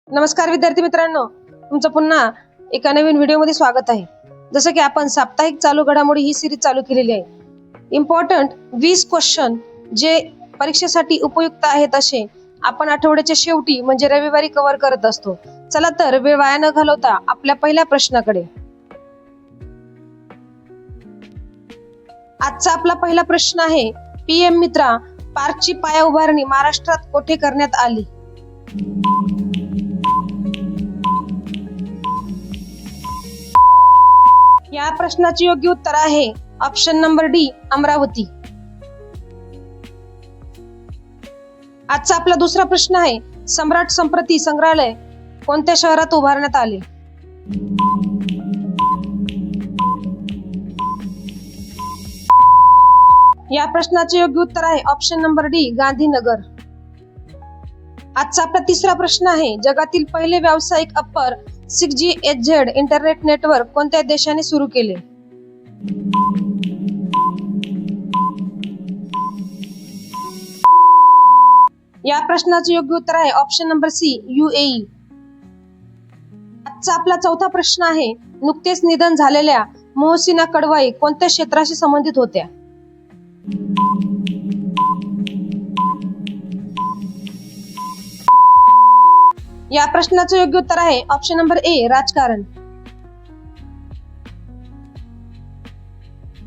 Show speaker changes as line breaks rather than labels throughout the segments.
नमस्कार विद्यार्थी मित्रांनो, तुमचं पुन्हा एका नवीन व्हिडिओमध्ये स्वागत आहे। जसं की आपण साप्ताहिक चालू घडामोडी ही सिरीज चालू केलेली आहे। इम्पॉर्टंट 20 क्वेश्चन जे परीक्षेसाठी उपयुक्त आहेत असे आपण आठवड्याच्या शेवटी म्हणजे रविवारी कव्हर करत असतो। चला तर वेळ वाया न घालवता आपल्या पहिल्या प्रश्नाकडे। आजचा आपला पहिला प्रश्न आहे, पीएम मित्रा पार्कची पाया उभारणी महाराष्ट्रात कोठे करण्यात आली? या प्रश्नाचे योग्य उत्तर आहे ऑप्शन नंबर डी, अमरावती। आजचा आपला दुसरा प्रश्न आहे, सम्राट संप्रती संग्रहालय कोणत्या शहरात उभारण्यात आले? या प्रश्नाचे योग्य उत्तर आहे ऑप्शन नंबर डी, गांधीनगर। आजचा आपला तिसरा प्रश्न आहे, जगातील पहिले व्यावसायिक upper 6G HZ internet network कोणत्या देशाने सुरू केले? या प्रश्नाचे योग्य उत्तर आहे ऑप्शन नंबर सी, UAE। आजचा आपला चौथा प्रश्न आहे, नुकतेच निधन झालेल्या मोहसिना कडवाई कोणत्या क्षेत्राशी संबंधित होत्या? या प्रश्नाचे योग्य उत्तर आहे ऑप्शन नंबर ए, राजकारण।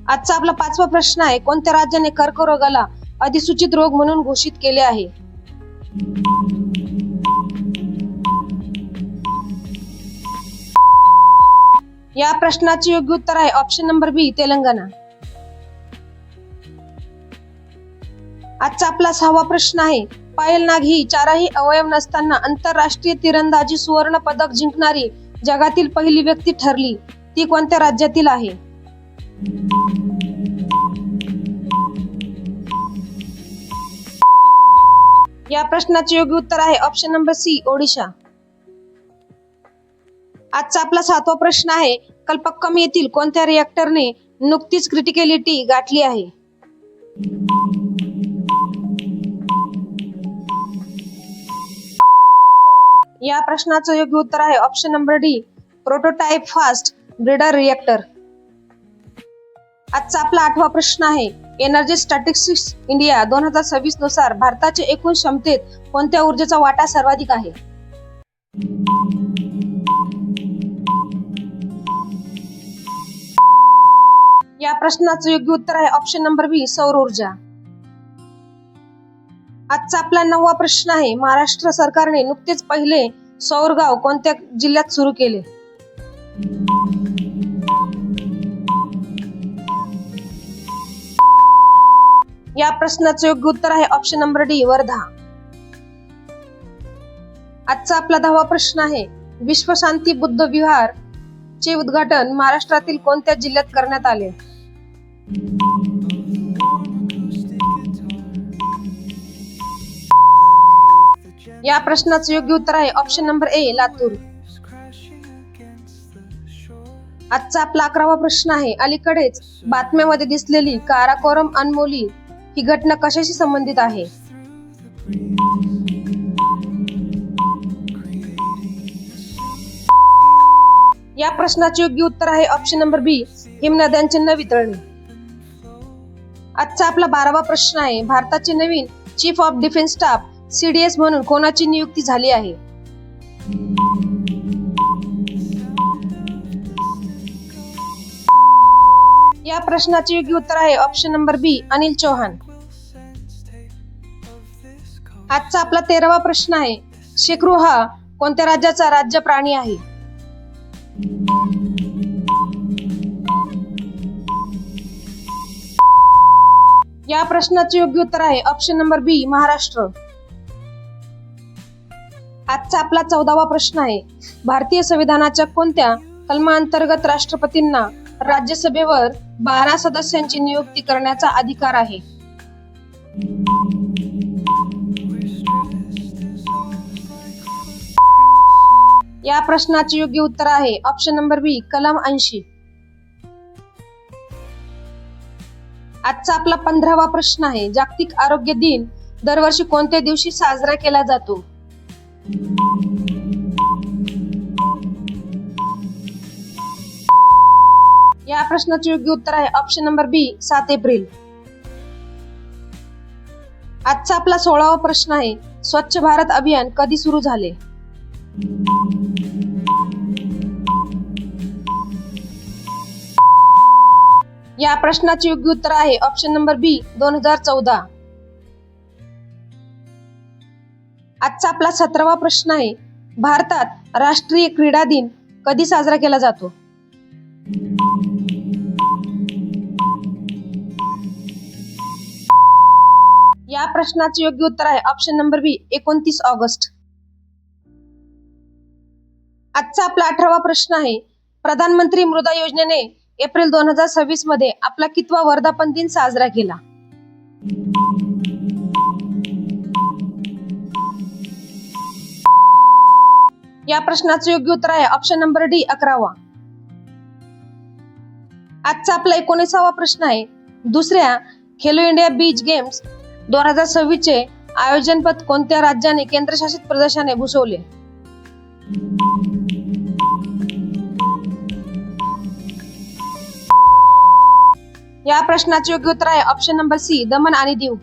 आजचा आपला पाचवा प्रश्न आहे, कोणत्या राज्याने कर्करोगाला अधिसूचित रोग म्हणून घोषित केले आहे? या प्रश्नाचे योग्य उत्तर आहे ऑप्शन नंबर बी, तेलंगणा। आजचा आपला सहावा प्रश्न आहे, पायल नाग ही चारही अवयव नसताना आंतरराष्ट्रीय तिरंदाजी सुवर्ण पदक जिंकणारी जगातील पहिली व्यक्ती ठरली, ती कोणत्या राज्यातील आहे? या प्रश्नाचे योग्य उत्तर आहे ऑप्शन नंबर सी, ओडिशा। आजचा आपला सातवा प्रश्न आहे, कल्पक्कम येथील कोणत्या रिएक्टरने नुकतीच क्रिटिकॅलिटी गाठली आहे? या प्रश्नाचं योग्य उत्तर आहे option number D, prototype fast breeder reactor. आजचा आपला आठवा प्रश्न आहे, एनर्जी स्टॅटिस्टिक्स इंडिया 2026 नुसार भारताच्या एकूण क्षमतेत कोणत्या ऊर्जेचा वाटा सर्वाधिक आहे? या प्रश्नाचं योग्य उत्तर आहे ऑप्शन नंबर बी, सौर ऊर्जा। आजचा आपला नववा प्रश्न आहे, महाराष्ट्र सरकारने नुकतेच पहिले सौर गाव कोणत्या जिल्ह्यात सुरू केले? या प्रश्नाचे योग्य उत्तर आहे ऑप्शन नंबर डी, वर्धा। आजचा आपला 10वा प्रश्न आहे, विश्व शांती बुद्ध विहार चे उद्घाटन महाराष्ट्रातील कोणत्या जिल्ह्यात करण्यात आले? या प्रश्नाचे योग्य उत्तर आहे ऑप्शन नंबर ए, लातूर। आजचा आपला 11वा प्रश्न आहे, अलीकडेच बातम्यामध्ये दिसलेली काराकोरम अनमोली ही घटना कशाशी संबंधित आहे? या प्रश्नाचे योग्य उत्तर आहे ऑप्शन नंबर बी, हिमनद्यांचे न वितळणे। आजचा आपला 12वा प्रश्न आहे, भारताचे नवीन chief of defence staff CDS म्हणून कोणाची नियुक्ती झाली आहे? या प्रश्नाचे योग्य उत्तर आहे ऑप्शन नंबर बी, अनिल चौहान। आजचा आपला 13वा प्रश्न आहे, शेकरू हा कोणत्या राज्याचा राज्य प्राणी आहे? या प्रश्नाचे योग्य उत्तर आहे ऑप्शन नंबर बी, महाराष्ट्र। आजचा आपला 14वा प्रश्न आहे, भारतीय संविधानाच्या कोणत्या कलमांतर्गत राष्ट्रपतींना राज्यसभेवर 12 सदस्यांची नियुक्ती करण्याचा अधिकार आहे? या प्रश्नाचे योग्य उत्तर आहे ऑप्शन नंबर बी, कलम 80। आजचा आपला 15वा प्रश्न आहे, जागतिक आरोग्य दिन दरवर्षी कोणत्या दिवशी साजरा केला जातो? या प्रश्नाचे योग्य उत्तर आहे ऑप्शन नंबर बी 7 एप्रिल. आजचा आपला 16वा प्रश्न आहे, स्वच्छ भारत अभियान कधी सुरू झाले? या प्रश्नाचे योग्य उत्तर आहे ऑप्शन नंबर बी 2014. आजचा आपला 17वा प्रश्न आहे, भारतात राष्ट्रीय क्रीडा दिन कधी साजरा केला जातो? या प्रश्नाचे योग्य उत्तर आहे ऑप्शन नंबर बी 29 ऑगस्ट. आजचा आपला 18वा प्रश्न आहे, प्रधानमंत्री मृदा योजनेने एप्रिल 2026 मध्ये आपला कितवा वर्धापन दिन साजरा केला? या प्रश्नाचे योग्य उत्तर आहे ऑप्शन नंबर डी 11वा. आजचा आपला 19वा प्रश्न आहे, दुसऱ्या खेलो इंडिया बीच गेम्स 2026 चे आयोजनपद कोणत्या राज्याने केंद्रशासित प्रदेशाने भूषवले? या प्रश्नाचे योग्य उत्तर आहे ऑप्शन नंबर सी दमन आणि दीव.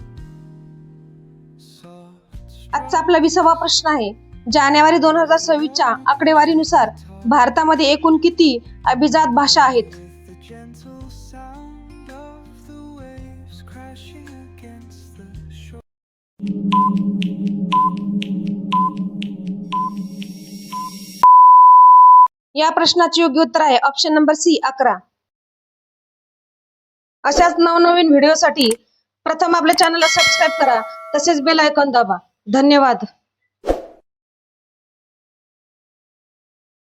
आजचा आपला 20वा प्रश्न आहे, जानेवारी 2026 च्या आकडेवारीनुसार भारतामध्ये एकूण किती अभिजात भाषा आहेत? या प्रश्नाचे योग्य उत्तर आहे ऑप्शन नंबर सी 11. अशाच नवनवीन व्हिडिओसाठी प्रथम आपल्या चॅनलला सबस्क्राईब करा, तसेच बेल आयकॉन दाबा. धन्यवाद.